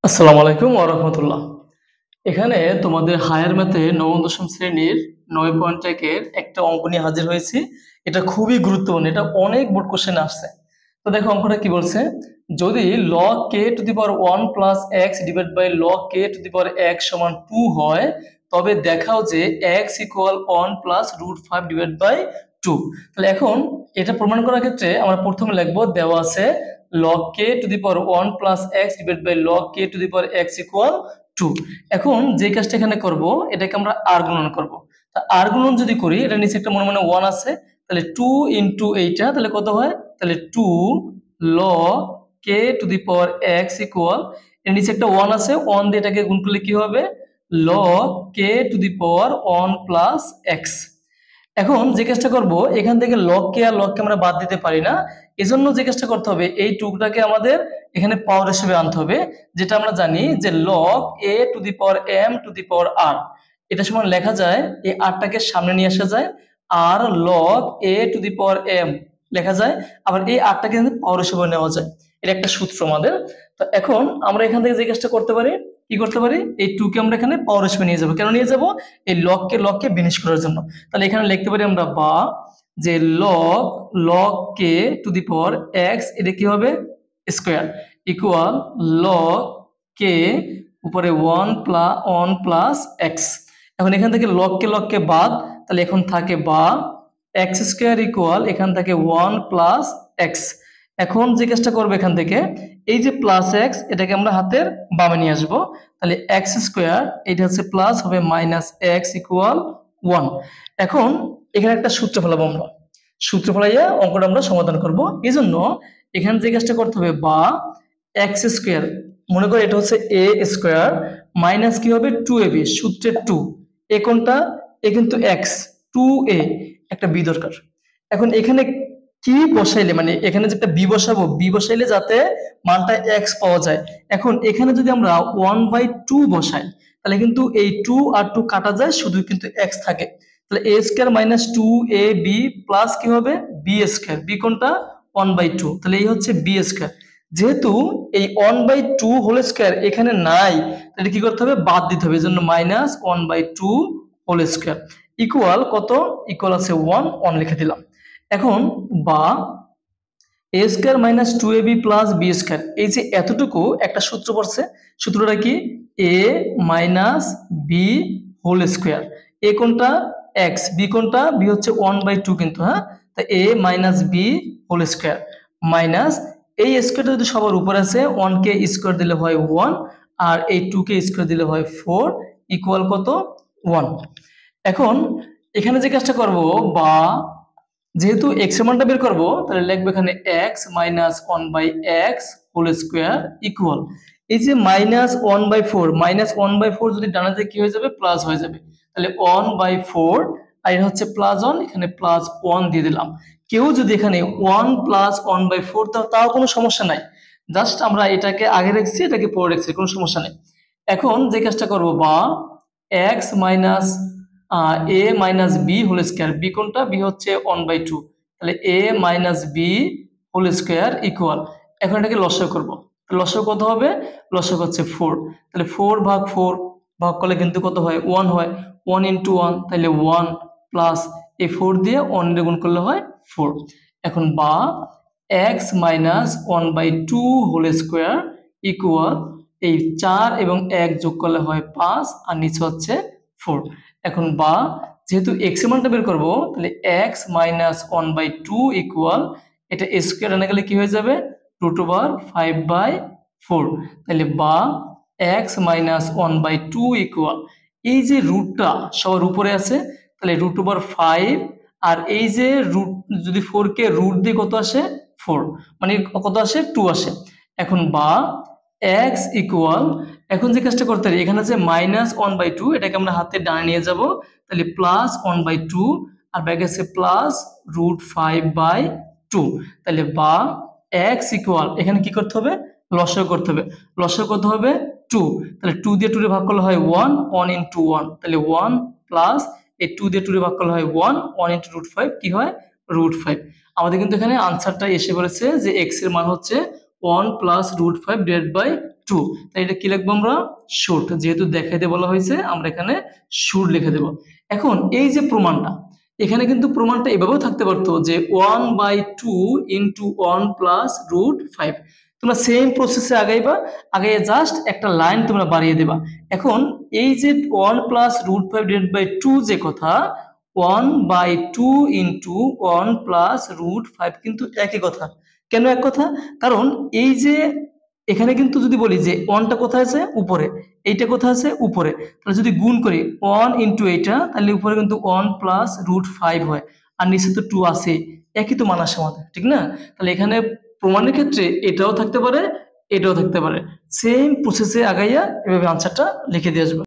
আসসালামু আলাইকুম ওয়া রাহমাতুল্লাহ। এখানে তোমাদের হায়ার ম্যাথে নবম দশম শ্রেণীর 9.1 এর একটা অঙ্ক নিয়ে হাজির হয়েছি। এটা খুবই গুরুত্বপূর্ণ, এটা অনেক বোর্ড কোশ্চেন আসছে। তো দেখো অঙ্কটা কি বলছে, যদি log k to the power 1 plus x divide by log k to the power x সমান 2 হয়, তবে দেখাও যে x equal 1 plus root 5 divide by 2। তাহলে এখন এটা প্রমাণ করার ক্ষেত্রে আমরা প্রথমে লিখবো, দেওয়া আছে log k to the power 1 plus x divide by log k to the power x equal 2। এখন যে কাজটা এখানে করব, এটাকে আমরা r গুণন করব। তা r গুণন যদি করি, এটা নিচে একটা মনে মনে 1 আছে, তাহলে 2 ইনটু এইটা তাহলে কত হয়, তাহলে 2 log k to the power x equal, এর নিচে একটা 1 আছে, 1 দিয়ে এটাকে গুণ করলে কি হবে, log k to the power 1 plus x। এখন যে কাজটা করব, এখান থেকে log k আর log k আমরা বাদ দিতে পারি না, এজন্য যে কাজটা করতে হবে, এই টুকটাকে আমাদের এখানে পাওয়ার হিসেবে আনতে হবে, যেটা আমরা জানি যে log a two the power m two the power r, এটা সমান লেখা যায়, এই rটাকে সামনে নিয়ে আসা যায়, আর log a two the power m লেখা যায়, আবার এই rটাকে পাওয়ার হিসেবে নেওয়া যায়। এটা একটা সূত্র আমাদের। তো এখন আমরা এখান থেকে যে কাজটা করতে পারি, কি করতে পারি, এই 2 কে আমরা এখানে পাওয়ার হিসেবে নিয়ে যাব। কেন নিয়ে যাব, এই log কে বিনিশ করার জন্য। তাহলে এখানে লিখতে পারি আমরা বা, যে log k to the power x, এটা কি হবে, স্কয়ার ইকুয়াল log k উপরে 1 প্লাস x। এখন এখান থেকে log কে বাদ, তাহলে এখন থাকে বা x স্কয়ার ইকুয়াল, এখান থেকে 1 প্লাস x। এখন যে কাজটা করবে, এখান থেকে এই যে প্লাস x, এটাকে আমরা হাতের বামে নিয়ে আসবো, তাহলে x স্কয়ার, এটা হচ্ছে প্লাস হবে মাইনাস x ইকুয়াল 1। এখন এখানে একটা সূত্র ফেলাবো আমরা, সূত্র ফেলাইয়া অঙ্কটা আমরা সমাধান করব। এই জন্য এখানে যে কাজটা করতে হবে, বা এক্স স্কোয়ার, মনে করো এটা হচ্ছে এ স্কোয়ার মাইনাস কি হবে 2ab, সূত্রের 2, এ কোনটা, এ কিন্তু এক্স, 2a একটা বি দরকার। এখন এখানে কি বসাইলে, মানে এখানে যেটা বি বসাবো, বি বসাইলে যাতে মানটা এক্স পাওয়া যায়। এখন এখানে যদি আমরা 1/2 বসাই, তাহলে কিন্তু এই 2 আর 2 কাটা যায়, শুধু কিন্তু এক্স থাকে। তাহলে a square minus 2ab plus কি হবে বি স্কয়ার, বি কোনটা 1/2, তাহলে এই হচ্ছে বি স্কয়ার। যেহেতু এই 1/2 হোল স্কয়ার এখানে নাই, তাহলে কি করতে হবে, বাদ দিতে হবে, এজন্য মাইনাস 1/2 হোল স্কয়ার ইকুয়াল কত, ইকুয়াল আছে 1 লিখে দিলাম। এখন বা a square minus 2ab plus b square, এই যে এতটুকু একটা সূত্র পড়ছে, সূত্রটা কি, a minus B whole square, a কোনটা এক্স, বি কোনটা, বি হচ্ছে 1/2 কিন্তু, হ্যাঁ, তা a minus B whole square minus এই স্কয়ারটা যদি সবার উপরে আছে, 1 কে স্কয়ার দিলে হয় 1, আর এই 2 কে স্কয়ার দিলে হয় 4 ইকুয়াল কত 1। এখন এখানে যে কাজটা করব, বা যেহেতু x এর মানটা বের করব, তাহলে লিখব এখানে x minus 1/x whole square equal, এই যে মাইনাস 1/4 যদি ডানে দিকে কি হয়ে যাবে, প্লাস হয়ে যাবে, তাহলে 1/4, আর এটা হচ্ছে প্লাস 1, এখানে প্লাস 1 দিয়ে দিলাম। কেউ যদি এখানে 1 প্লাস 1/4 তাও কোনো সমস্যা নাই, জাস্ট আমরা এটাকে আগে রেখেছি, এটাকে পরে রেখেছি, কোনো সমস্যা নেই। এখন যে কাজটা করব, বা x minus a minus B whole square, B কোনটা, বি হচ্ছে 1/2, তাহলে a minus B whole square equal, এখন এটাকে লসাগু করব, লসাগু কত হবে, লসাগু হচ্ছে 4, তাহলে 4 ভাগ 4 ভাগ করলে কিন্তু কত হয়, 1 হয়, 1 ইন্টু 1, তাহলে 1 প্লাস এই 4 দিয়ে 1 দিয়ে গুণ করলে হয় 4। এখন বা x minus 1/2 whole square equal, এই 4 এবং 1 যোগ করলে হয় 5, আর নিচে হচ্ছে 4। এখন বা যেহেতু x এর মানটা বের করবো, তাহলে x মাইনাস 1/2 ইকুয়াল, এটা স্কয়ার এনে গেলে কি হয়ে যাবে, √5/4, তাহলে বা x মাইনাস 1/2 ইকুয়াল, এই যে রুটটা সবার উপরে আছে, তাহলে √5, আর এই যে রুট, যদি 4 কে রুট দিয়ে কত আসে 4, মানে কত আসে 2 আসে। এখন বা x ইকুয়াল, এখন যে কাজটা করতে পারি, এখানে যে মাইনাস 1/2, এটাকে আমরা হাতে ডানে নিয়ে যাব, তাহলে প্লাস 1/2, আর ব্যাক আছে প্লাস √5/2, তাহলে বা x ইকুয়াল, এখানে কি করতে হবে, লসাগু করতে হবে, লসাগু কত হবে 2, তাহলে 2 দিয়ে 2 ভাগ করলে হয় 1 ইন্টু 1, তাহলে 1 প্লাস এই 2 দিয়ে 2 ভাগ করলে হয় 1 ইন্টু √5 কি হয় √5। আমাদের কিন্তু এখানে আনসারটা এসে পড়েছে যে x এর মান হচ্ছে 1 প্লাস √5 ডিভাইড বাই টু। তাই এটা কি লিখবো আমরা? শুড। যেহেতু দেখাইতে বলা হয়েছে আমরা এখানে শুড লিখে দেব। এখন এই যে প্রমাণটা, এখানে কিন্তু প্রমাণটা এভাবেও থাকতে পারতো যে 1/2 ইন্টু 1 + √5। তোমরা সেম প্রসেসে আগাইবা, আগাইয়া জাস্ট একটা লাইন তোমরা বাড়িয়ে দেবা। এখন এই যে 1 + √5 / 2 যে কথা, 1/2 ইন্টু 1 + √5 কিন্তু একই কথা। কেন এক কথা? কারণ এই যে এখানে কিন্তু যদি বলি যে 1টা কোথায় আছে? উপরে। এইটা কোথায় আছে? উপরে। তাহলে যদি গুণ করি 1 ইন্টু এইটা, তাহলে উপরে কিন্তু 1 + √5 হয়। আর নিচে তো 2 আছেই। একই তো মান আসে আমাদের, ঠিক না? তাহলে এখানে প্রমাণের ক্ষেত্রে এটাও থাকতে পারে, এটাও থাকতে পারে। সেম প্রসেসে আগাইয়া এভাবে আনসারটা লিখে দিয়ে আসবে।